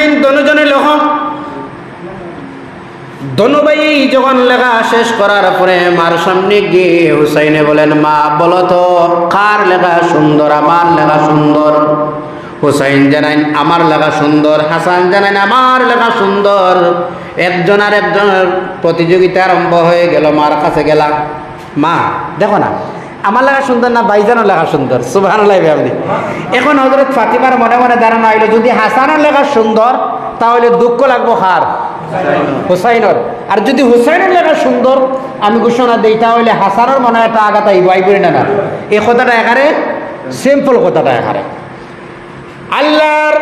হুসাইন দনুজনে লেখক। দনু ভাই যখন লেখা শেষ করার পরে মার সামনে গিয়ে হুসাইনে বলেন, মা বলো তো কার লেখা সুন্দর? আমার লেখা সুন্দর। হুসাইন জানাইন আমার লেখা সুন্দর। হাসান জানাইন আমার লেখা সুন্দর। একজন আর একজনের প্রতিযোগিতা আরম্ভ হয়ে গেল। মার কাছে গেলাম, মা দেখো না আমার লেখা সুন্দর না ভাইজানের লেখা সুন্দর? সুবহানাল্লাহ। আপনি এখন হযরত ফাতিমার মনে মনে ধারণা হইল, যদি হাসানের লেখা সুন্দর তাহলে দুঃখ লাগবো কার? হুসাইনের। আর যদি হুসাইনের লেখা সুন্দর আমি ঘোষণা দিই তাহলে হাসানের মনে একটা আঘাত আইব, আইবই না? না, এই কথাটা এখানে সিম্পল, কথাটা এখানে আল্লাহর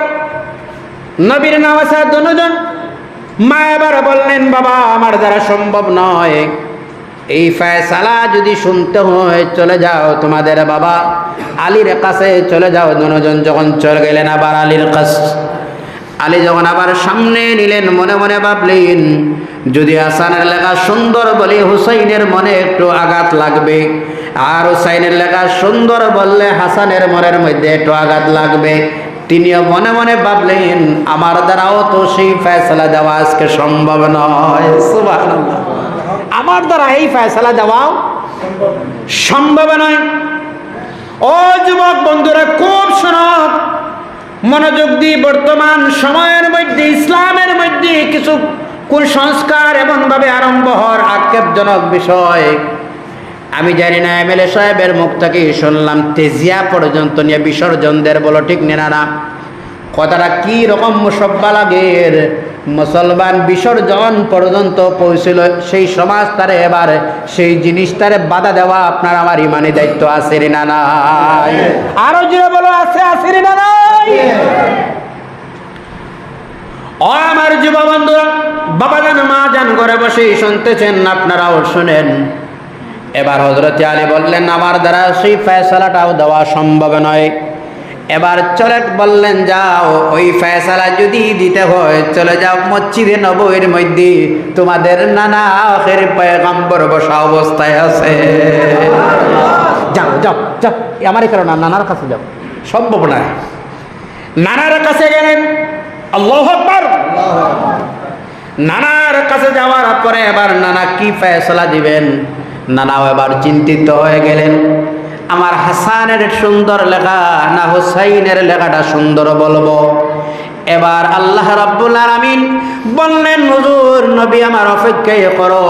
নবীর নামাজ দুজন। মা এবার বললেন, বাবা আমার দ্বারা সম্ভব নয়, এই ফয়সালা যদি শুনতে হয় চলে যাও তোমাদের বাবা আলীর কাছে চলে যাও। দুজন যখন চলে গেলেন আবার আলীর কাছে, আলী যখন আবার সামনে নিলেন মনে মনে ভাবলেন, যদি হাসানের লেখা সুন্দর বলি হুসাইনের মনে একটু আঘাত লাগবে, আর হুসাইনের লেখা সুন্দর বললে হাসানের মনের মধ্যে একটু আঘাত লাগবে। তিনিও মনে মনে ভাবলেন, আমার দ্বারাও তো সেই ফয়সালা দেওয়া আজকে সম্ভব নয়। সুবহানাল্লাহ। আমার দ্বারা এই ফয়সালা দেওয়া সম্ভব নয়। ও যুবক বন্ধুরা খুব শোনো, মনোযোগ দিয়ে। বর্তমান সময়ের মধ্যে ইসলামের মধ্যে কিছু কুসংস্কার এমনভাবে আরম্ভ হওয়ার আক্ষেপজনক বিষয়। আমি জানি না, এমএলএ সাহেবের মুখ থেকে শুনলাম তেজিয়া পর্যন্ত নিয়ে বিসর্জনদের বলো, ঠিক না? না, কথাটা কি রকম মুসব্বা লাগে। মুসলমান বিসর্জন পর্যন্ত পৌঁছিল, সেই সমাজ তারে এবার সেই জিনিস তারে বাধা দেওয়া আপনার আমার ইমানি দায়িত্ব আছে না নাই? আরো জোরে বলো, আছে আছে না নাই? ও আমার যুব বন্ধুরা, বাবা জান মা জান ঘরে বসে শুনতেছেন, আপনারাও শুনেন। এবার হযরত আলী বললেন, আমার দ্বারা সেই ফয়সালাটাও দেওয়া সম্ভব নয়। এবার চলে বললেন, যাও ওই ফয়সালা যদি দিতে হয় চলে যাও মসজিদে নববীর মধ্যে, তোমাদের নানা আখের পয়গম্বর বসা অবস্থায় আছে। যাও যাও যাও, আমার কারণে নানার কাছে যাও। সম্ভব নয়। নানার কাছে গেলেন, আল্লাহু আকবার। নানার কাছে যাওয়ার পরে এবার নানা কি ফয়সালা দিবেন, নানাও এবার চিন্তিত হয়ে গেলেন। আমার হাসানের সুন্দর লেখা না হুসাইনের লেখাটা সুন্দর বলবো? এবার আল্লাহ রাব্বুল আলামিন বললেন, হুজুর নবী আমার অপেক্ষায় করো,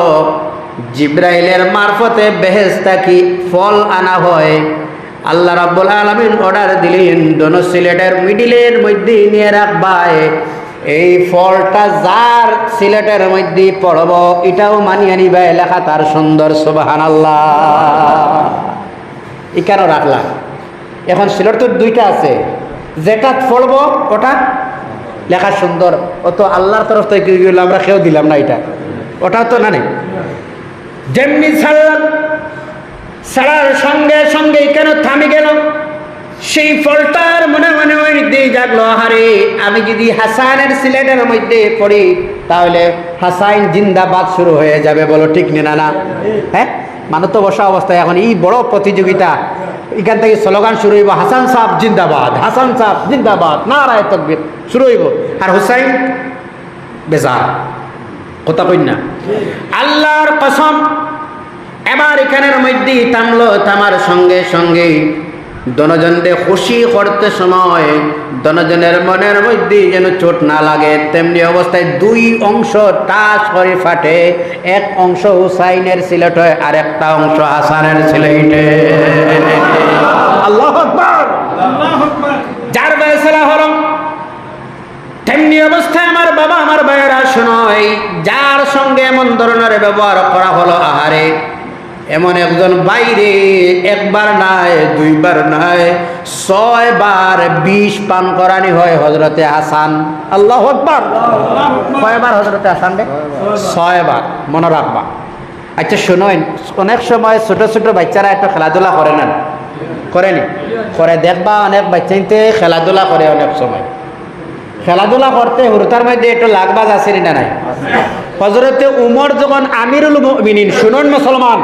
জিবরাইলের মারফতে বেহেশত কি ফল আনা হয়। আল্লাহ রাব্বুল আলামিন অর্ডার দিলেন, দোনো সিলেটের মিডিলের মধ্যে নিয়ে রাখবাই। এই ফলটা যার সিলেটের মধ্যে পড়ব এটাও মানিয়ে নিবে, লেখা তার সুন্দর। সুবহানাল্লাহ। এই কেন রাখলাম? এখন সিলেট তো দুইটা আছে, যেটা পড়ব ওটা লেখা সুন্দর, ও তো আল্লাহর তরফ থেকে আমরা কেউ দিলাম না, এটা ওটা তো না নেই। যেমনি ছাড়ার সঙ্গে সঙ্গে কেন থামে গেল, সেই ফলটার মনে মনে দিয়ে জাগলো, আরে আমি যদি হাসানের সিলেটের মধ্যে পড়ি তাহলে হাসাইন জিন্দাবাদ শুরু হয়ে যাবে, বলো ঠিক না? না, হ্যাঁ, মানুষ তো বসা অবস্থায় এখন এই বড় প্রতিযোগিতা, এখান থেকে স্লোগান শুরু হইব, হাসান সাহেব জিন্দাবাদ, হাসান সাহেব জিন্দাবাদ, নারায়ে তাকবীর শুরু হইব। আর হুসাইন বেজার, কথা কই না? আল্লাহর কসম, এবার এখানের মধ্যে থামলো। থামার সঙ্গে সঙ্গে দনজনদের খুশি করতে সময় দনজনের মনের মধ্যে যেন চোট না লাগে, তেমনি অবস্থায় দুই অংশ টাস করে ফাটে। এক অংশ হুসাইনের সিলেট হয়, আর একটা অংশ হাসানের সিলেটে। আল্লাহু আকবার। যার ফয়সালা হলো, তেমনি অবস্থায় আমার বাবা আমার ভাইয়েরা শোনায়, যার সঙ্গে এমন ধরনের ব্যবহার করা হলো, আহারে এমন একজন বাইরে একবার নয় দুইবার নয় 6 বার বিষ পান করানি হয় হযরতে হাসান। আল্লাহু আকবার। কয়বার হযরতে হাসান রে? 6 বার, মনে রাখবা। আচ্ছা শুনুন, অনেক সময় ছোট ছোট বাচ্চারা একটু খেলাধুলা করে না, করেনি? করে দেখবা অনেক বাচ্চাইতে খেলাধুলা করে। অনেক সময় খেলাধুলা করতে হুরতার মধ্যে একটু লাগবাজ আছে না নাই? হযরতে উমর যখন আমিরুল মুমিনিন, শুনুন মুসলমান,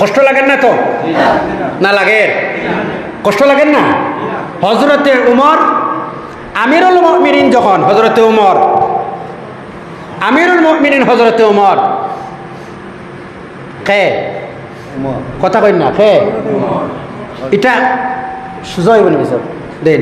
কষ্ট লাগেন না তো? না লাগে? কষ্ট লাগেন না? হযরতে উমর আমিরুল মুমিনিন যখন হযরতে ওমর, আমিরুল মুমিনিন হযরতে ওমর, কে কথা কই না কে এটা সুজয় বলে স্যার দেন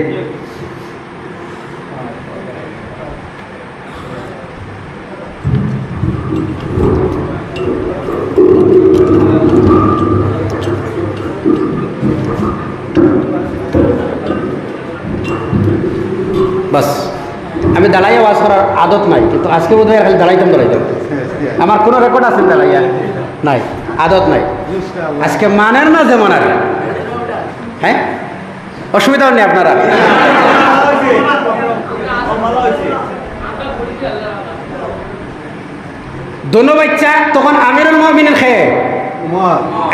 বাস। আমি দাঁড়াইয়া ওয়াজ করার আদত নাই, কিন্তু আজকে বোধ হয় খালি দাঁড়াইতাম। আমার কোনো রেকর্ড আছে দাঁড়াইয়া নাই, আদত নাই। আজকে মানেন না যেমন আর হ্যাঁ অসুবিধা নেই আপনারা। দোনো বাচ্চা তখন আমিরুল মুমিনিন খেয়ে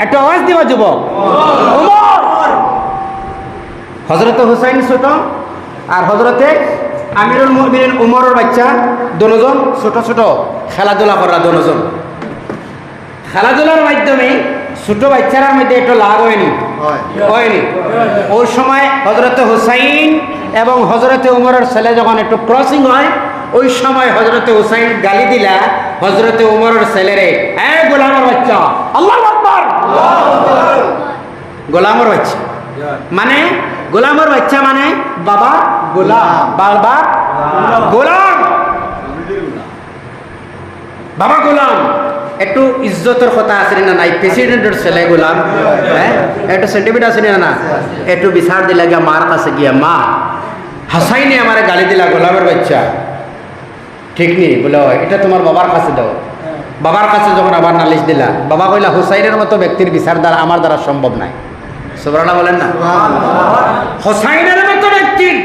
একটা আওয়াজ দিবা যুবক হযরতে হুসাইন ছোট আর হযরতে আমিরুল মুমিনিন উমরের বাচ্চা দুজন ছোট ছোট খেলাধুলা করা। দুজন খেলাধুলার মাধ্যমে ছোট বাচ্চারার মধ্যে একটু লাভ হয়নি। ওই সময় হযরতে হুসাইন এবং হযরতে উমরের ছেলে যখন একটু ক্রসিং হয়, ওই সময় হযরতে হুসাইন গালি দিলা হযরতে উমরের ছেলেরে, এ গোলামের বাচ্চা, আল্লাহু আকবার। গোলামের বাচ্চা মানে গোলামের বাচ্চা মানে বাবা গোলাম, বাবা গোলাম, বাবা গোলাম। একটু ইজ্জতের কথা আছে না নাই? প্রেসিডেন্টের ছেলে গোলাম, হ্যাঁ একটু সেন্টিমেন্ট আছে না? একটু বিচার দিলা গিয়া মার কাছে গিয়া, মা হাসাইনি আমার গালি দিলা গোলামের বাচ্চা, ঠিক নেই বলে এটা তোমার বাবার কাছে দাও। বাবার কাছে যখন আবার নালিশ দিলা, বাবা কইলা হুসাইনের মতো ব্যক্তির বিচার দ্বারা আমার দ্বারা সম্ভব নাই। সুবহানাল্লাহ বলেন না? হুসাইনের মতো ব্যক্তির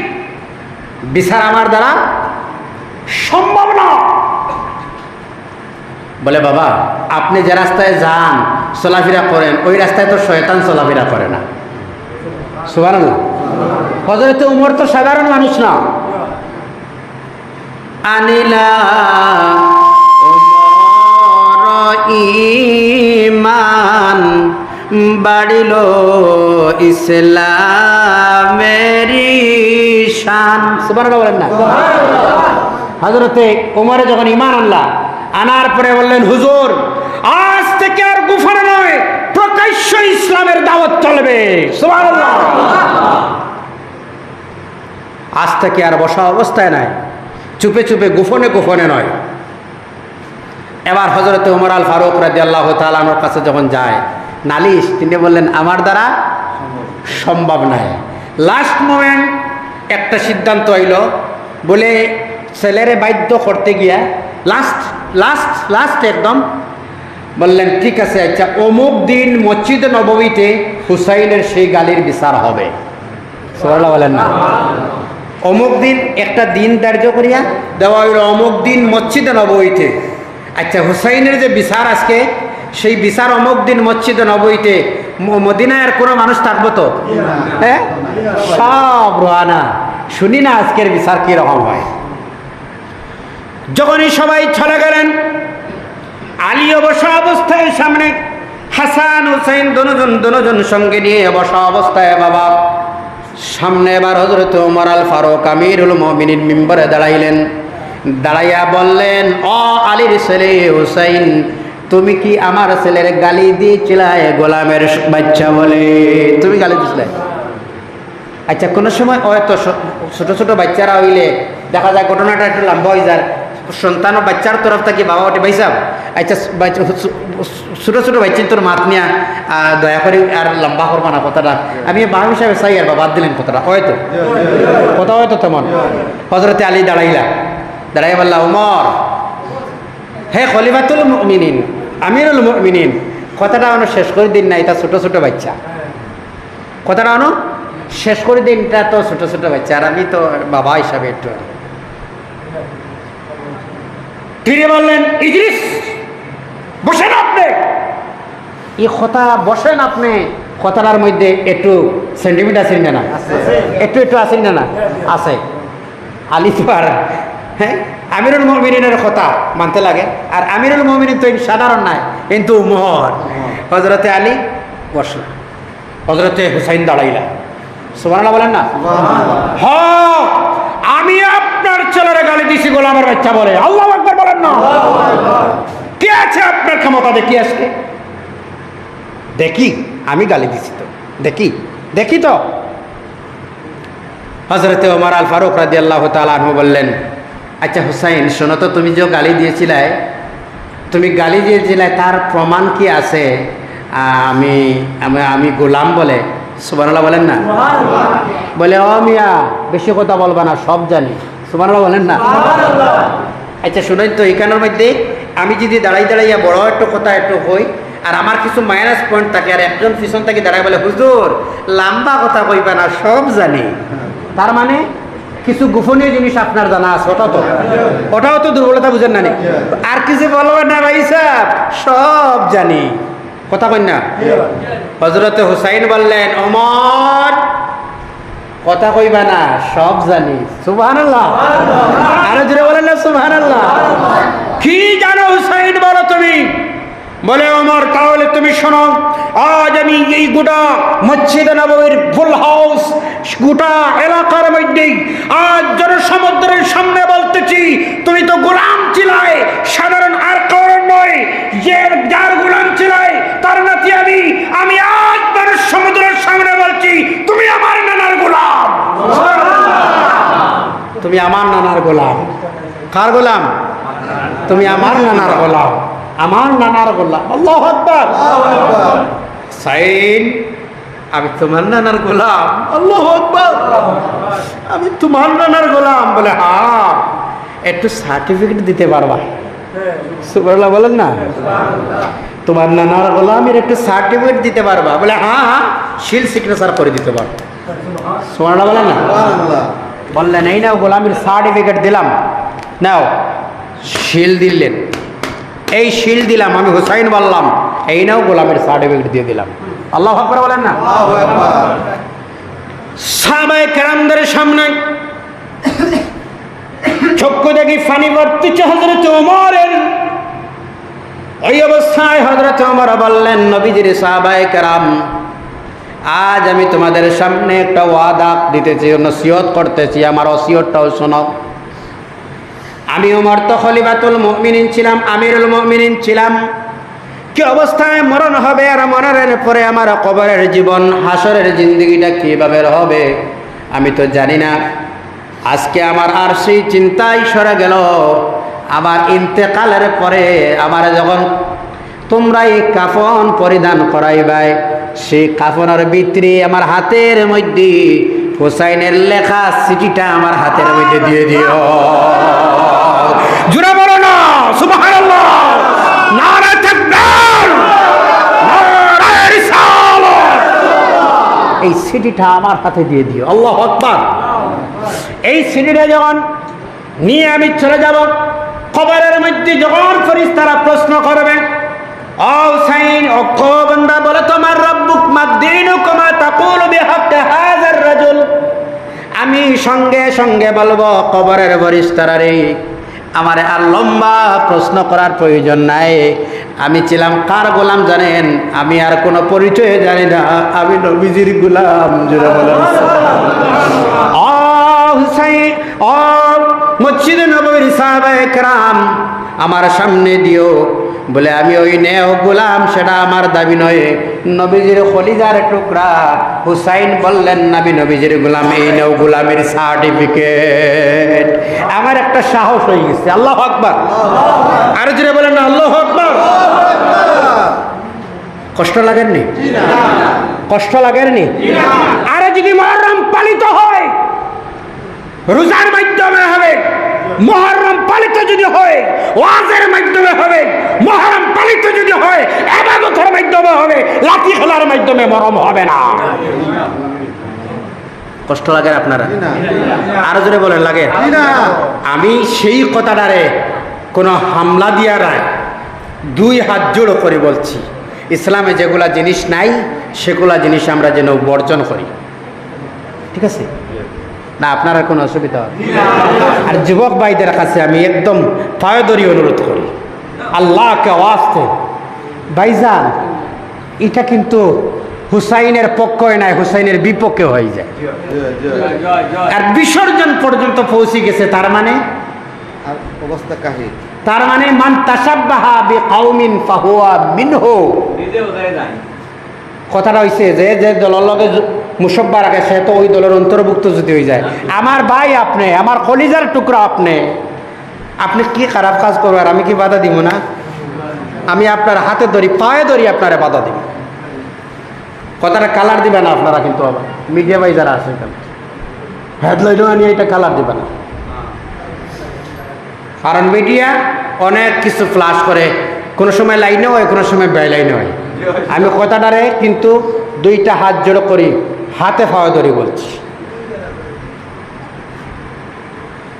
বিচার আমার দ্বারা সম্ভব না। বলে বাবা আপনি যে রাস্তায় যান চলাফেরা করেন, ওই রাস্তায় তো শয়তান চলাফেরা করে না। সুবহানাল্লাহ। হযরতে উমর তো সাধারণ মানুষ না। আনিলা উমর ঈমান বাড়িল ইসলামেরি শান। সুবহানাল্লাহ বলেন না? হযরতে উমরে যখন ঈমান আনার পরে বললেন, হুজুর আজ থেকে আর গোপনে নয় প্রকাশ্য ইসলামের দাওয়াত চলবে। সুবহানাল্লাহ। আজ থেকে আর বসা অবস্থায় নাই, চুপে চুপে গোপনে গোপনে নয়। এবার হযরতে ওমর আল ফারুক রাদিয়াল্লাহু তাআলা আনহুর কাছে যখন যায় নালিশ, তিনি বললেন আমার দ্বারা সম্ভব নাই। লাস্ট মোমেন্ট একটা সিদ্ধান্ত হইল, বলে ছেলেরে বাধ্য করতে গিয়া লাস্ট একদম বললেন ঠিক আছে, আচ্ছা অমুক দিন মসজিদে নববীতে হুসাইনের সেই গালির বিচার হবে। সুবহানাল্লাহ বলেন না? অমুক দিন একটা দিন ধার্য করিয়া দেওয়া হইল, অমুক দিন মসজিদে নববীতে। আচ্ছা হুসাইনের যে বিচার আজকে, সেই বিচার অমুক দিন মসজিদে নববীতে। মদিনায় আর কোনো মানুষ থাকবো তো? হ্যাঁ সব রোয়ানা। শুনি না আজকের বিচার কি রকম হয়। যখনই সবাই চলে গেলেন, আলী বসা অবস্থায় সামনে, হাসান হুসাইন দুজন সঙ্গে নিয়ে বসা অবস্থায় বাবা সামনে। এবার হযরত ওমর আল ফারুক আমিরুল মুমিনিন মিম্বরে দাঁড়াইলেন। দাঁড়াইয়া বললেন, ও আলীর ছেলে হুসাইন, তুমি কি আমার ছেলের গালি দিয়েছিলে গোলামের বাচ্চা বলে? তুমি গালি দিছিলে? আচ্ছা কোনো সময় হয়তো ছোট ছোট বাচ্চারা হইলে দেখা যায় ঘটনাটা একটু লম্বা হয়ে যায়, সন্তান ও বাচ্চার তরফ থেকে বাবা ওটি ভাইসাব, আচ্ছা ছোটো ছোটো বাচ্চা তোর মাত নিয়ে দয়া করে আর লম্বা করবা না কথাটা। আমি বাবা হিসাবে চাই আর বাদ দিলেন কথাটা, হয়তো কথা হয়তো তেমন। হযরতে আলী দাঁড়াই বললা, ওমর হে খলিফাতুল মুমিনিন আমিরুল মুমিনিন, কথাটা অনেক শেষ করে দিন না, এটা ছোটো ছোটো বাচ্চা, কথাটা অনেক শেষ করে দিন, এটা তো ছোটো ছোটো বাচ্চা, আর আমি তো বাবা হিসাবে একটু। ফিরে বললেন, ইদ্রিস বসেন আপনি। এই কথা বসেন আপনি কথাটার মধ্যে একটু সেন্টিমেন্ট আছে না? একটু আছে না? আছে। আলী তো আর হ্যাঁ আমিরুল মুমিনিনের কথা মানতে লাগে, আর আমিরুল মুমিনিন তো সাধারণ নাই, কিন্তু মোহর। হযরতে আলী বসলেন, হযরতে হুসাইন দাঁড়াইলা। সুবহানাল্লাহ বলেন না? আমি আপনার ছেলেরা গালি দিছি গোলামের বাচ্চা বলে। আল্লাহু আকবার বলেন না। কে আছে আপনার ক্ষমতা? দেখি আজকে দেখি, আমি গালি দিছি তো, দেখি তো। হযরতে ওমর আল ফারুক রাদিয়াল্লাহু তাআলা আনহু বললেন, আচ্ছা হুসাইন শোনো তো, তুমি যে গালি দিয়েছিলে তার প্রমাণ কি আছে? আমি গোলাম বলে? সুবহানাল্লাহ বলেন না। বলে, ও মিয়া বেশি কথা বলবা না, সব জানি। সুবহানাল্লাহ বলেন না। আচ্ছা শুনেন তো, এখানের মধ্যে আমি যদি দাঁড়াইয়া বড় একটু কথা একটু হই, আর আমার কিছু মাইনাস পয়েন্ট থাকে, আর একজন পিছন থেকে দাঁড়ায় বলে, হুজুর লম্বা কথা কইবা না, সব জানি। তার মানে কিছু গোপনীয় জিনিস আপনার জানা আছে, ওটাও তো দুর্বলতা বুঝেন না। আর কিছু বলবেন না ভাই সাহেব, সব জানি। কথা কই না? হযরতে হুসাইন বললেন, ওমর কথা কইবা না, সব জানি। সুবহানাল্লাহ। আরো জোরে বলেন না সুবহানাল্লাহ। কি জানো হুসাইন বলো তুমি? বলে, ওমর তাহলে তুমি শোনো, আজ আমি এই গোটা মসজিদে নববীর ফুল হাউস গোটা এলাকার মধ্যে আজ জনসমুদ্রের সামনে বলতেছি, তুমি তো গোলাম ছিলাই, সাধারণ আর কারণ নয়, যে যার গোলাম ছিলাই তার নাতি আমি আজ জনসমুদ্রের সামনে বলছি, তুমি আমার নানার গোলাম। তুমি আমার নানার গোলাম। কার গোলাম? তুমি আমার নানার গোলাম। আমার নানার গোলাম। আল্লাহু আকবার। সাইন, আমি তোমার নানার গোলাম। আল্লাহু আকবার। আমি তোমার নানার গোলাম। বলে, হ্যাঁ একটু সার্টিফিকেট দিতে পারবা? সুবহানাল্লাহ বলেন না। তোমার নানার গোলামের একটু সার্টিফিকেট দিতে পারবা? বলে, হ্যাঁ শিল সিগনেচার করে দিতে পারবো। সুবহানাল্লাহ বলেন না। বললেন, এই নাও গোলামের সার্টিফিকেট দিলাম, নাও। শিল দিলেন, এই শিল দিলাম, আমি হুসাইন বললাম, এই নাও গোলামের সার্টিফিকেট দিয়ে দিলাম। আল্লাহু আকবার বলেন না। সাহাবায়ে কেরামদের সামনে চক্ষু দেখি পানি পড়তেছে হযরত ওমরের। এই অবস্থায় হযরত ওমর বললেন, নবীজির সাহাবায়ে কেরাম, আজ আমি তোমাদের সামনে একটা ওয়াদা দিতেছি, নসিহত করতেছি, আমার ওসিয়তটাও শোনো। আমি ওমর তো খলিফাতুল মুমিনিন ছিলাম, আমিরুল মুমিনিন ছিলাম। কি অবস্থায় মরণ হবে, আর মরণের পরে আমার কবরের জীবন, হাসরের জিন্দেগিটা কিভাবে হবে আমি তো জানি না। আজকে আমার আর সেই চিন্তাই সরে গেল। আমার ইন্তেকালের পরে আমার যখন তোমরা এই কাফন পরিধান করাইবাই, সেই কাফনের ভিতরে আমার হাতের মধ্যে হুসাইনের লেখা চিঠিটা আমার হাতের মধ্যে দিয়ে দিও। জোরে বলো না সুবহানাল্লাহ। নারে তাকবীর, নারে রিসালাত। এই চিঠিটা আমার হাতে দিয়ে দিও। আল্লাহু আকবার। এই সিঁড়িটা যখন নিয়ে আমি চলে যাব, কবরের মধ্যে যখন ফেরেশতারা প্রশ্ন করবে, ও হুসাইন, ও বান্দা, বলে তোমার রব্বুক মাদ্দিনুকুম তাকুলু বিহাক্কি হাযার রাজুল। আমি সঙ্গে সঙ্গে বলবো, কবরের ফেরেশতারা রে, আমার আর লম্বা প্রশ্ন করার প্রয়োজন নাই। আমি ছিলাম কার গোলাম জানেন? আমি আর কোনো পরিচয় জানি না, আমি নবীজির গোলাম। জোরে বলেন ও হুসাইন, ও মসজিদে নববীর সাহাবায়ে কেরাম, আমার সামনে দিও। বলে, আমি ওই নেও গোলাম, সেটা আমার দাবি নয়, নবীজির খলিজার টুকরা। হুসাইন বললেন, নবী নবীজির গোলাম, এই নেও গোলামের সার্টিফিকেট। আমার একটা সাহস হয়ে গেছে। আল্লাহু আকবার। আর জোরে বলেন না আল্লাহু আকবার। কষ্ট লাগেননি? কষ্ট লাগেননি? আর যদি মুহররম পালিত হয়, রোজার মাধ্যমে হবে, মুহররম পালিত যদি হয় ওয়াজের মাধ্যমে হবে, মুহররম পালিত যদি হয় ইবাদতের মাধ্যমে হবে, লাঠি খেলার মাধ্যমে মরম হবে না। কষ্ট লাগে আপনারা? আরো জোরে বলেন, লাগে? আমি সেই কথাটারে কোনো হামলা দিয়া রায় দুই হাত জোড়ো করে বলছি, ইসলামে যেগুলা জিনিস নাই সেগুলা জিনিস আমরা যেন বর্জন করি। ঠিক আছে না? আপনারা কোনো অসুবিধা হবে? আর যুবক ভাইদের কাছে আমি একদম পায়দরি অনুরোধ করি, আল্লাহকে ওয়াস্তে ভাইজান, এটা কিন্তু হুসাইনের পক্ষে নাই, হুসাইনের বিপক্ষে হয়ে যায়। আর বিসর্জন পর্যন্ত পৌঁছে গেছে। তার মানে আর অবস্থা কাহি তার মানে মান তাসাব্বাহা বিকাউমিন ফাহুয়া মিনহু। কথাটা হইছে যে যে দলের লগে মুসব্বা রাখে সে তো ওই দলের অন্তর্ভুক্ত যদি হয়ে যায়। আমার ভাই আপনি, আমার কলিজার টুকরা আপনি, আপনি কি খারাপ কাজ করবেন? আমি কি বাধা দিব না? আমি আপনার হাতে ধরি, পায়ে ধরি, আপনারা বাধা দিব। কথাটা কালার দিবে না আপনারা, কিন্তু আবার মিডিয়া ভাই যারা আছে এখানে হেডলাইনও নিয়ে এটা কালার দিবে না, কারণ মিডিয়া অনেক কিছু ফ্লাশ করে, কোনো সময় লাইনে হয়, কোনো সময় বেলাইনে হয়। আমি কথাটারে কিন্তু দুইটা হাত জোড়ো করি, হাতে পাওয়া ধরি বলছি।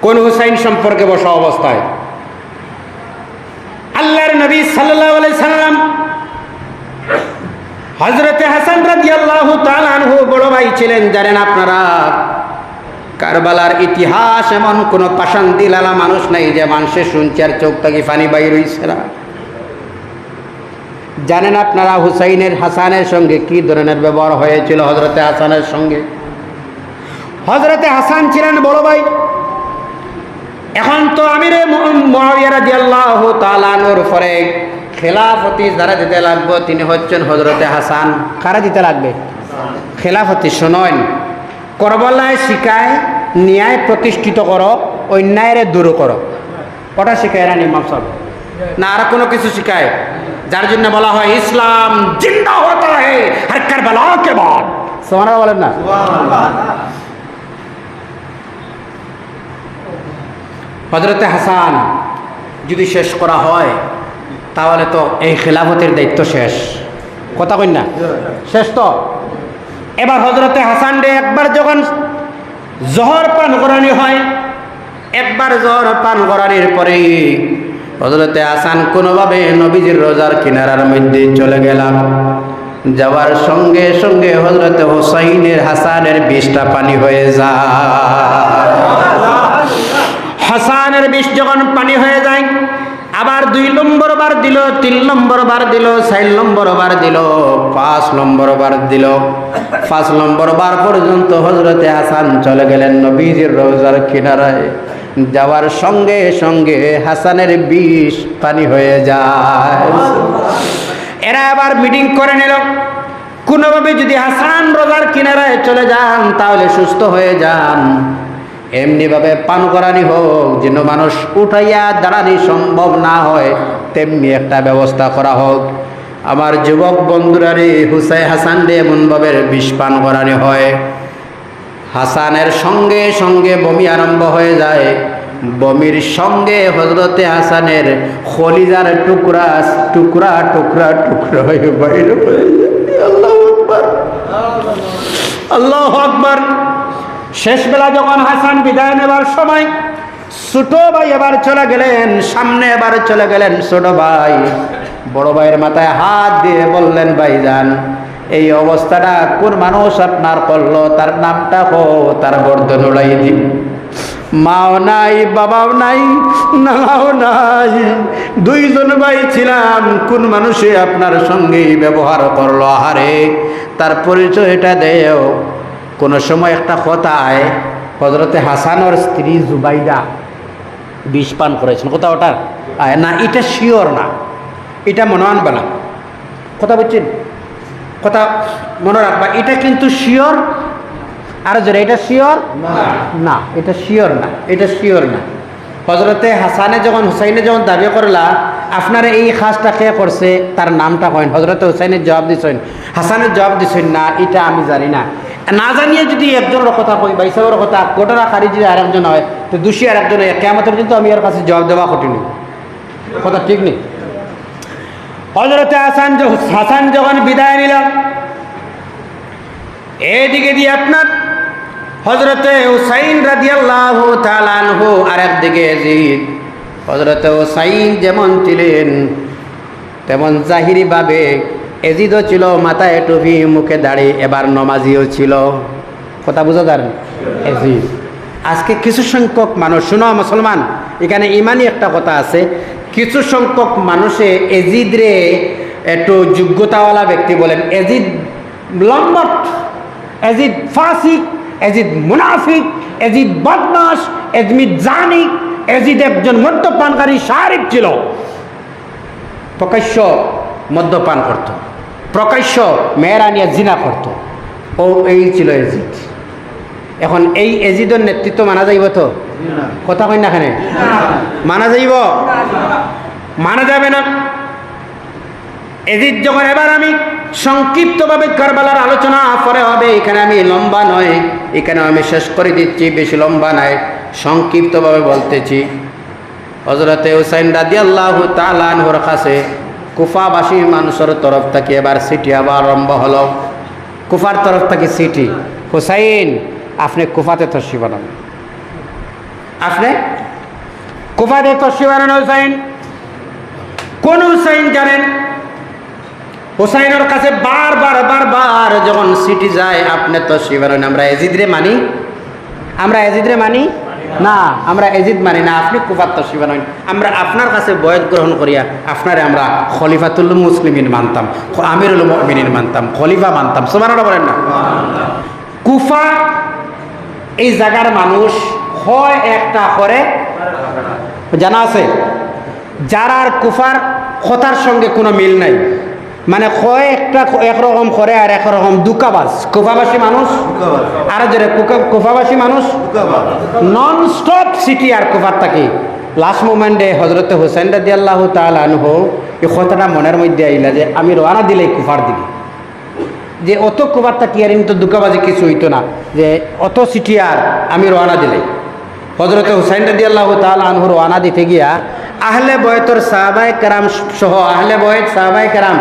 কোন হুসাইন সম্পর্কে বসা অবস্থায় আল্লাহর নবী সাল্লাল্লাহু আলাইহি সাল্লাম হযরতে হাসান রাদিয়াল্লাহু তাআলা আনহু বড় ভাই ছিলেন। জানেন আপনারা, কারবালার ইতিহাস এমন কোন পাষাণ দিলালা মানুষ নাই যে মানুষের শুনছে আর চোখ থেকে পানি বাইর হইছে না। জানেন আপনারা হুসাইনের হাসানের সঙ্গে কি ধরনের ব্যবহার হয়েছিল? হযরতে হাসানের সঙ্গে, হযরতে হাসান ছিলেন বড় ভাই। এখন তো আমিরে মুআবিয়া রাদিয়াল্লাহু তাআলা আনহুর পরে খেলাফতি যারা দিতে লাগবে তিনি হচ্ছেন হযরতে হাসান। কারা দিতে লাগবে খেলাফতি? শোনেন, করবলায় শিখায় ন্যায় প্রতিষ্ঠিত করো, অন্যায়ের দূর করো, ওটা শিখায় না ইমাম সাহেব? না আর কোনো কিছু শিখায়? যার জন্য বলা হয় ইসলাম জিন্দা হতা হে আর কারবালা কে বাদ। সুবহানাল্লাহ বলেন না? হযরতে হাসান যদি শেষ করা হয় তাহলে তো এই খেলাফতের দায়িত্ব শেষ। কথা কই না? শেষ তো। এবার হযরতে হাসান রে একবার যখন জহর পান করানি হয়, একবার জহর পান করানির পরে হযরতে হাসান কোনোভাবে নবীজির রোজার কিনারার মধ্যে চলে গেলাম। যাওয়ার সঙ্গে সঙ্গে হযরতে হুসাইনের হাসানের 20টা পানি হয়ে যায়। হাসানের 20 যখন পানি হয়ে যায়, আবার 2 নম্বর বার দিল, 3 নম্বর বার দিল, 4 নম্বর বার দিল, 5 নম্বর বার দিল। 5 নম্বর বার পর্যন্ত হযরতে হাসান চলে গেলেন নবীজির রওজার কিনারায়। যাওয়ার সঙ্গে সঙ্গে হাসানের 20 পানি হয়ে যায়। এরা আবার মিটিং করে নিল, কোনোভাবে যদি হাসান রোজার কিনারায় চলে যান তাহলে সুস্থ হয়ে যান, এমনিভাবে পান করানি হোক যেন মানুষ উঠাইয়া দাঁড়ানি সম্ভব না হয়, তেমনি একটা ব্যবস্থা করা হোক। আমার যুবক বন্ধুরা রে, হুসাইন হাসান রে এমনভাবে 20 পান করানি হয়, হাসানের সঙ্গে সঙ্গে বমি আরম্ভ হয়ে যায়। বমির সঙ্গে হযরতে হাসানের খলিজার টুকরা টুকরা টুকরা টুকরা হয়ে বাইর হয়ে যায়। আল্লাহু আকবার, আল্লাহু আকবার। শেষ বেলা যখন হাসান বিদায় নেবার সময়, ছোট ভাই এবার চলে গেলেন, সামনে এবার চলে গেলেন ছোট ভাই। বড় ভাইয়ের মাথায় হাত দিয়ে বললেন, ভাইজান এই অবস্থাটা কোন মানুষ আপনার করলো? তার নামটা হো, তার গর্দন উড়াই দিন। মাও নাই, বাবাও নাই, নানাও নাই, 2 জন ভাই ছিলাম, কোন মানুষে আপনার সঙ্গে ব্যবহার করলো? আহারে, তার পরিচয়টা দেও। কোন সময় একটা কথায় হযরতে হাসানের স্ত্রী জুবাইদা 20 পান করেছেন, কথা ওটা না, এটা শিওর না, এটা মনে আনবে না। কথা বলছেন? কথা মনে রাখবা, এটা কিন্তু শিওর। আর যারা এটা শিওর না, এটা শিওর না, এটা শিওর না। হযরতে হাসানে যখন হুসাইনে যখন দাবি করলা আপনারা এই কাজটা কে করছে, তার নামটা কইন। হযরতে হুসাইনের জবাব দিছেন, হাসানের জবাব দিছেন না, এটা আমি জানি না। না জানিয়ে যদি একজনের কথা কই, বাইসাবের কথা, ঘটনা কারি যদি আরেকজন হয়, তো দোষী আরেকজন হয়, কিয়ামতের দিন তো আমি এর কাছে জবাব দেওয়া কঠিন। কথা ঠিক নেই। হযরতে হাসান যখন বিদায় নিল, এইদিকে দিয়ে আপনার হযরতে হুসাইন রাদিয়াল্লাহু তাআলা আনহু, আর একদিকে ইয়াজিদ। হযরতে হুসাইন যেমন ছিলেন তেমন জাহিরিভাবে ইয়াজিদও ছিল, মাথায় টুপি, মুখে দাড়ি, এবার নমাজিও ছিল। কথা বুঝা যান? ইয়াজিদ আজকে কিছু সংখ্যক মানুষ, শুনো মুসলমান, এখানে ইমানি একটা কথা আছে, কিছু সংখ্যক মানুষে ইয়াজিদ রে একটু যোগ্যতাওয়ালা ব্যক্তি বলেন। ইয়াজিদ লম্বট, এজিদ ফাসিক, এজিদ মুনাফিক, এজিদ বদমাস, এজিদ জানিক, এজিদ একজন মদ্যপানকারী শারিক ছিল। প্রকাশ্য মদ্যপান করত, প্রকাশ্য মেয়েরা নিয়ে জিনা করত। ও এই ছিল এজিদ। এখন এই এজিদের নেতৃত্ব মানা যাইব তো? কথা কই না এখানে? মানা যাইব? মানা যাবে না। এজিদ যখন, এবার আমি সংক্ষিপ্তভাবে কারবালার আলোচনা পরে হবে, এখানে আমি লম্বা নয়, এখানে আমি শেষ করে দিচ্ছি, বেশি লম্বা নাই, সংক্ষিপ্তভাবে বলতেছি। হযরতে হুসাইন রাদিয়াল্লাহু তাআলা আনহুর কাছে কুফাবাসী মানুষের তরফ থেকে এবার চিঠি আবার আরম্ভ হলো। কুফার তরফ থেকে চিঠি, হুসাইন আপনি কুফাতে তশরিফ বানান, আপনি কুফাতে তশরিফ বানান। হুসাইন, কোন হুসাইন জানেন? হুসাইনের কাছে বারবার যখন চিঠি যায়, আপনি তশরিফ বানান, আমরা এজিদরে মানি, আমরা এজিদরে মানি না, আমরা এজিদ মানি না, আপনি কুফাত তশরিফ বানান। আমরা আপনার কাছে বয়াত গ্রহণ করিয়া আপনারে আমরা খলিফাতুল মুসলিমিন মানতাম, আমিরুল মুমিনিন মানতাম, খলিফা মানতাম। সুবহানাল্লাহ বলেন না? কুফা এই জায়গার মানুষ হয় একটা করে, জানা আছে যারার কুফার কথার সঙ্গে কোনো মিল নাই, মানে হয় একটা একরকম করে আর একরকম দুকাবাজ কুফাবাসী মানুষ, আর যারা কুফাবাসী মানুষ নন স্টপ সিটি আর কুফার থাকি। লাস্ট মোমেন্টে হযরতে হুসাইন রাদিয়াল্লাহু তাআলা আনহু এই কথাটা মনের মধ্যে আইলা যে আমি রওনা দিলেই কুফার দিকে, যে অত কুফার থাকি আর তো দুকাবাজি কিছু হইতো না, যে অত সিটি আর আমি রওনা দিলেই। হযরতে হুসাইন রাদিয়াল্লাহু তাআলা আনহু রওনা দিতে গিয়া আহলে বয়তর সাহাবায়ে কেরাম সহ আহলে বয়ত সাহাবায়ে কেরাম,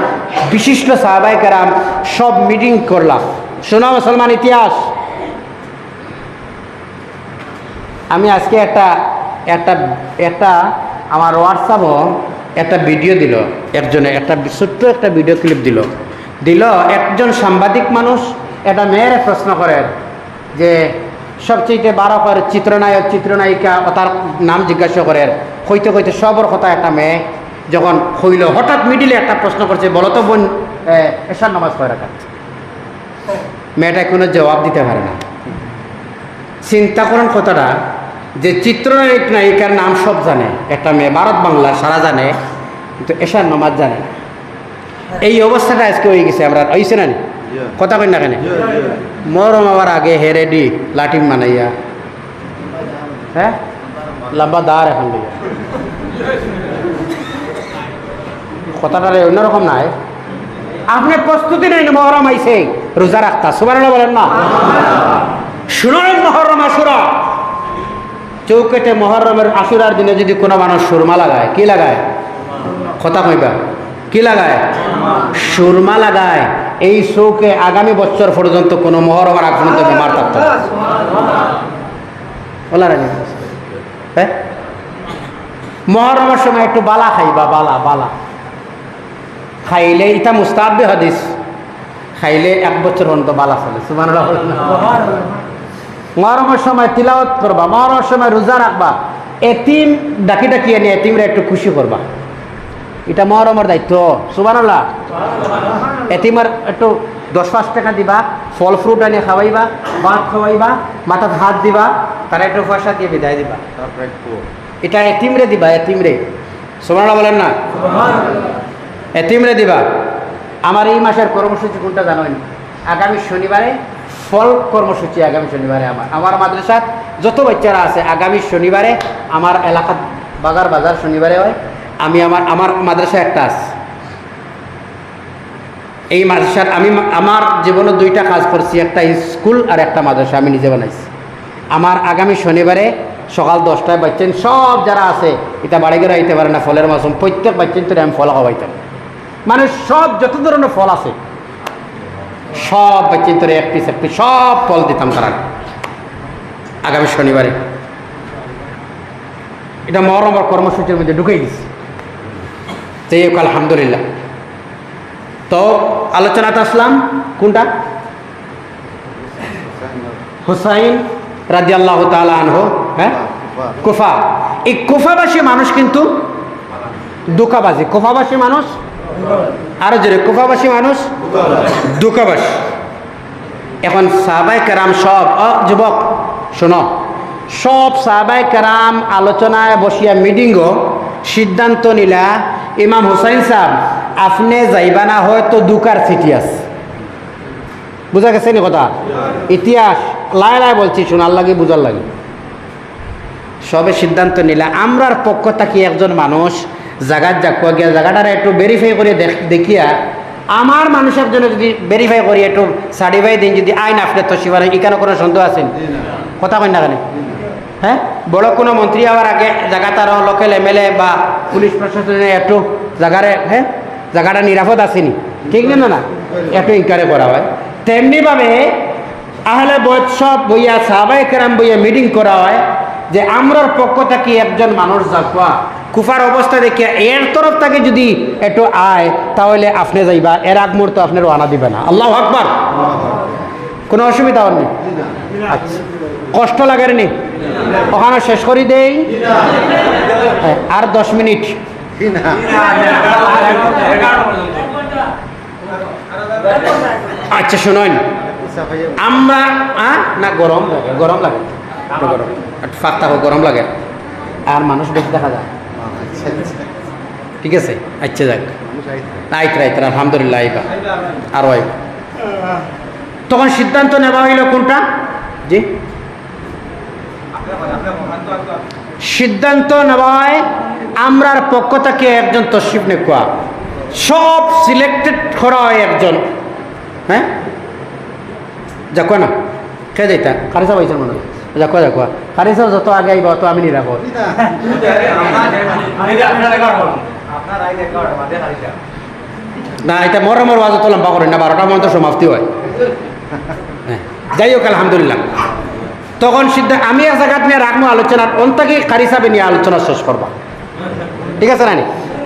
বিশিষ্ট সাহাবায়ে কেরাম সব মিটিং করলাম। শোনা মুসলমান ইতিহাস, আমি আজকে একটা আমার হোয়াটসঅ্যাপও একটা ভিডিও দিল, একজনে একটা ছোট্ট একটা ভিডিও ক্লিপ দিল একজন সাংবাদিক মানুষ একটা মেয়ের প্রশ্ন করে যে সবচেয়ে বারকর চিত্রনায়ক চিত্রনায়িকা, তার নাম জিজ্ঞাসা করে, কইতে সবর কথা একটা মেয়ে যখন হইল, হঠাৎ মিডিলে একটা প্রশ্ন করছে, বলো তো বোন এশার নামাজ কয় রাকাত? মেয়েটা কোনো জবাব দিতে পারে না। চিন্তা করেন কথাটা, যে চিত্রনায়ক নায়িকার নাম সব জানে একটা মেয়ে, ভারত বাংলা সারা জানে, কিন্তু এশার নামাজ জানে না। এই অবস্থাটা আজকে হয়ে গেছে। আমরা হয়েছে না কথা কই না কেন? মরম আবার আগে হেরেডি লাটিম মানাইয়া, হ্যাঁ লম্বা দাঁড় এখন দিকে কথাটা অন্যরকম নাই। আপনি প্রস্তুতি নেই, মহরম আইছে, রোজা রাখতা, সুবহানাল্লাহ বলেন না? শুনুন, মহরম আশুরা, চৌকেটে মহরমের আশুরার দিনে যদি কোনো মানুষ সুরমা লাগায়, কি লাগায়? কথা কইবা, কি লাগায়? সুরমা লাগায়। এই চৌকে আগামী বছর পর্যন্ত কোনো মহরমের আগ পর্যন্ত বেমার থাকতো বলা রানি। হ্যাঁ, মহরমের সময় একটু বালা খাইবা, বালা খাইলে এটা মুস্তাহাব্বে হাদিস, খাইলে 1 বছর পর্যন্ত বালা চলে। সুবহানাল্লাহ। মহরমের সময় তিলাওয়াত করবা, মহরমের সময় রোজা রাখবা, এতিম ডাকি এনে এতিমরা একটু খুশি করবা, এটা মহরমের দায়িত্ব। সুবহানাল্লাহ। এতিমের একটু 10-5 টাকা দিবা, ফল ফ্রুট আনিয়ে খাওয়াইবা, ভাত খাওয়াইবা, মাথাত হাত দিবা, তারা একটু পয়সা দিয়ে বিদায় দিবা, এটা এতিমরে দিবা, এতিমরে। সুবহানাল্লাহ বলেন না? এতিমরে দিবা। আমার এই মাসের কর্মসূচি কোনটা জানেন? আগামী শনিবারে ফল কর্মসূচি, আগামী শনিবারে আমার মাদ্রাসার যত বাচ্চারা আছে, আগামী শনিবারে আমার এলাকার বাজার শনিবারে হয়। আমি আমার মাদ্রাসা একটা আছে, এই মাদ্রাসার আমি আমার জীবনে 2টা কাজ করছি, একটা স্কুল আর একটা মাদ্রাসা আমি নিজে বানাইছি। আমার আগামী শনিবারে সকাল 10টায় বাচ্চা সব যারা আছে, এটা বাড়ি ঘরে আইতে পারে না, ফলের মাসুম, প্রত্যেক বাচ্চা তো আমি ফল খাওয়াইতাম, মানে সব যত ধরনের ফল আছে সব বাচ্চা তোরে এক পিস সব ফল দিতাম তারা আগামী শনিবারে। এটা মহরমের কর্মসূচির মধ্যে ঢুকেই দিছি। যাই হোক, আলহামদুলিল্লাহ। তো আলোচনাতে আসলাম কোনটা? হুসাইন রাদিয়াল্লাহু তাআলা আনহু, হ্যাঁ, কুফা। এই কুফাবাসী মানুষ কিন্তু দুকাবাজি, কুফাবাসী মানুষ, আরো জোরে, কুফাবাসী মানুষ দুকাবাসী। এখন সাহাবায়ে কেরাম সব যুবক শোনো, সব সাহাবায়ে কেরাম আলোচনায় বসিয়া মিটিংও সিদ্ধান্ত নিলা ইমাম হুসাইন সাহেব আপনি যাইবা না, হয়তো দুকার সিটি আছে। বুঝা গেছে নি কথা? ইতিহাস লাই লাই বলছি, শোনার লাগে বুঝার লাগে। সবে সিদ্ধান্ত নিলা আমরার পক্ষ থাকি একজন মানুষ জায়গার যাকুয়া গিয়া জায়গাটার একটু ভেরিফাই করে দেখিয়া আমার মানুষের জন্য যদি ভেরিফাই করি একটু সার্টিফাই দিন, যদি আইন আপনি তো শিবার এখানে কোনো সন্দেহ আছেন? কথা কই না কেন? হ্যাঁ, বড় কোনো মন্ত্রী হওয়ার আগে জায়গা তার লোকাল এমএলএ বা পুলিশ প্রশাসনে একটু জায়গারে হ্যাঁ জায়গাটা নিরাপদ আসেনি, ঠিক না? না একটু ইনকোয়ারি করা হয়। তেমনিভাবে আহলে বয়ত সব বইয়া সাহাবায়ে কেরাম বইয়া মিটিং করা হয় যে আমরার পক্ষ থেকে একজন মানুষ যাকুয়া কুফার অবস্থা দেখিয়া এর তরফ থেকে যদি একটু আয় তাহলে আপনি যাইবা, এর আগ মুহূর্তে আপনার আনা দিবে না। আল্লাহু আকবার। কোনো অসুবিধা হয়নি? আচ্ছা, কষ্ট লাগের নি? ওখানে শেষ করি দেই, হ্যাঁ, আর 10 মিনিট। আচ্ছা শুনুন, আমরা না গরম লাগে, গরম লাগে, গরম ফাঁকতা হোক, গরম লাগে আর মানুষ বেশি দেখা যায়, ঠিক আছে? আচ্ছা যাক, আইত রাইত আলহামদুলিল্লাহ আইবা আর আইবা। তখন সিদ্ধান্ত নেওয়া হইল কোনটা? জি, সিদ্ধান্ত নেওয়া হয় আমরার পক্ষ থেকে একজন তশরিফ নেকুয়া, সব সিলেক্টেড করা হয় একজন। হ্যাঁ যাকো না কে যাইতা খারিসা পাইছেন মনে হয়, যাকো যাকো খারিসা যত আগে আইবা তো আমি নিরাপদ। না এটা মরমর ওয়াজ তো লম্বা করেন না, 12টা পর্যন্ত সমাপ্তি হয়। হ্যাঁ যাই হোক আলহামদুলিল্লাহ। তখন সিদ্ধান্ত আমি এক জায়গা নিয়ে রাখবো আলোচনার অন্তকে খারিসাবে নিয়ে আলোচনা শেষ করবা, ঠিক আছে না?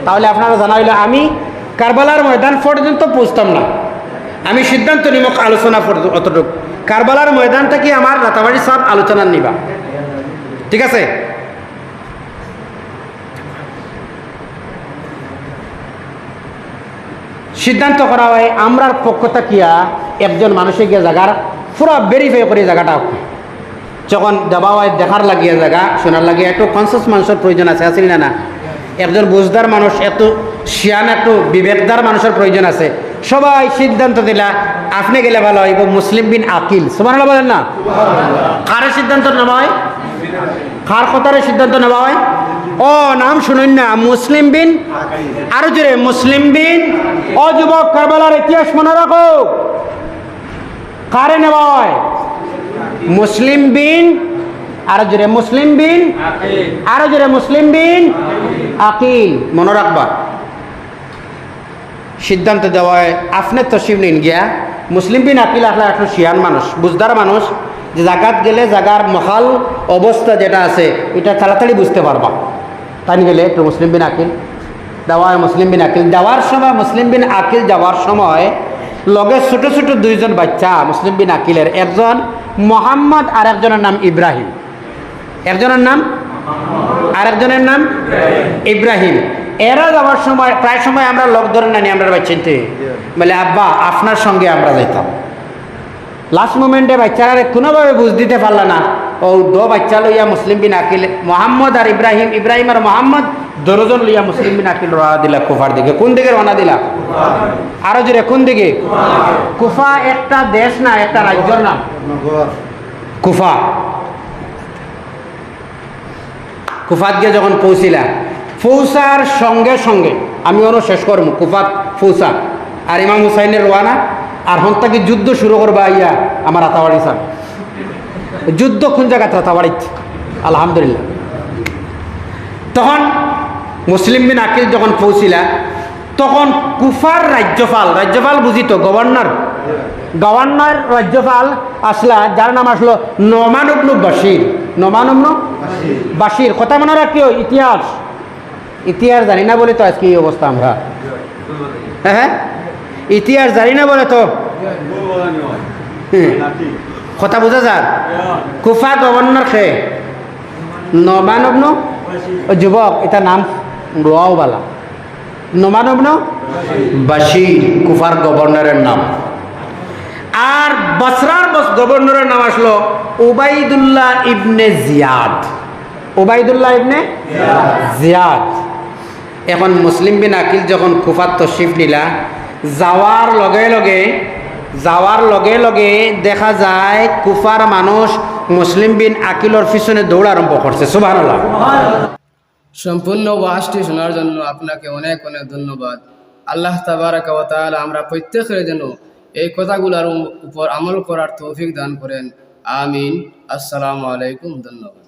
তাহলে আপনারা জানা হইলো আমি কারবালার ময়দান পর্যন্ত পৌঁছতাম না, আমি সিদ্ধান্ত নিব আলোচনা অতটুকু। কারবালার ময়দান থেকে আমার রাতাবাড়ি সব আলোচনা নিবা, ঠিক আছে? সিদ্ধান্ত করা হয় আমরার পক্ষ থাকিয়া একজন মানুষে গিয়ে জায়গার পুরো ভেরিফাই করে জায়গাটা যখন দেওয়া হয় দেখার লাগিয়ে জায়গা শোনার লাগিয়ে একটু কনসাস মানুষের প্রয়োজন আছে, আসেন না? একজন বুঝদার মানুষ, এত শিয়ান একটু বিবেকদার মানুষের প্রয়োজন আছে। সবাই সিদ্ধান্ত দিলা আপনি গেলে ভালো হইব মুসলিম বিন আকিল, সুবহানাল্লাহ বলেন না? কার সিদ্ধান্ত নেওয়া হয়? কার কথার সিদ্ধান্ত নেওয়া হয়? ও নাম শুনুন না, মুসলিম বিন, আরো জোরে মুসলিম বিন। ও যুবক, কারবালার ইতিহাস মনে রাখো, কারে নেওয়া হয়? মুসলিম বিন, আরো জোরে মুসলিম বিন, আরো জোরে মুসলিম বিন আকিল, মনে রাখবা। সিদ্ধান্ত দেওয়া হয় আপনি তশরিফ নিন গিয়া মুসলিম বিন আকিল আসলে একটু শিয়ান মানুষ, বুঝদার মানুষ, যে জায়গাত গেলে জায়গার মহাল অবস্থা যেটা আছে এটা তাড়াতাড়ি বুঝতে পারবা। তাই গেলে একটু মুসলিম বিন আকিল দেওয়া হয়। মুসলিম বিন আকিল যাওয়ার সময়, মুসলিম বিন আকিল যাওয়ার সময় লগে ছোট ছোট দুইজন বাচ্চা মুসলিম বিন আকিলের, একজন মোহাম্মদ আর একজনের নাম ইব্রাহিম, একজনের নাম আর একজনের নাম ইব্রাহিম। এরা যাওয়ার সময় প্রায় সময় আমরা লোক ধরে নানি আমরা বাচ্চাতে বলে আব্বা আপনার সঙ্গে আমরা যাইতাম। লাস্ট মোমেন্টে বাচ্চারা কোনোভাবে বুঝ দিতে পারল না, ও বাচ্চা লইয়া মুসলিম বিন আকিল, মোহাম্মদ আর ইব্রাহিম, ইব্রাহিম আর মোহাম্মদ দরজন লইয়া মুসলিম বিন আকিল রওনা দিলা কুফার দিকে। কোন দিকে রওনা দিলা? আরো জোরে কোন দিকে? কুফা একটা দেশ না, একটা রাজ্যের নাম কুফা। কুফাত গিয়ে যখন পৌঁছিলা, পৌঁছার সঙ্গে সঙ্গে আমি ওর শেষ করবো কুফাত পৌঁছা আর ইমাম হুসাইনের রওনা আর হন তাকে যুদ্ধ শুরু করবা ইয়া আমার রাতাবাড়ি সাহেব। যুদ্ধ কোন জায়গায়? রাতাবাড়িত। আলহামদুলিল্লাহ। তখন মুসলিম বিন আকিল যখন পৌঁছিলা তখন কুফার রাজ্যপাল, রাজ্যপাল বুঝিত গভর্নর, গভর্নর রাজ্যপাল আসলা, যার নাম আসলো নোমান ইবনু বাশির। নোমান ইবনু বাশির। কথা মনে রাখিও, ইতিহাস ইতিহাস জানি না বলে তো আজকে এই অবস্থা আমরা। হ্যাঁ ইতিহাস জানি না বলে তো কথা বোঝা যায়। কুফা গভর্নর খে নোমান ইবনু, যুবক এটা নাম রোয়াও বালা, নোমান ইবনু বাশির কুফার গভর্নরের নাম। আর বসরার গভর্নরের নাম আসলো উবাইদুল্লাহ ইবনে জিয়াদ। উবাইদুল্লাহ ইবনে জিয়াদ। এখন মুসলিম বিন আকিল যখন কুফাত তশরিফ নিলা, যাওয়ার লগে লগে দেখা যায় কুফার মানুষ মুসলিম বিন আকিলর পিছনে দৌড় আরম্ভ করছে। সুবহানাল্লাহ। সম্পূর্ণ ওয়াজটি শোনার জন্য আপনাকে অনেক অনেক ধন্যবাদ। আল্লাহ তাবারাকা ওয়া তাআলা আমরা প্রত্যেকের যেন এই কথাগুলোর উপর আমল করার তৌফিক দান করেন। আমিন। আসসালামু আলাইকুম। ধন্যবাদ।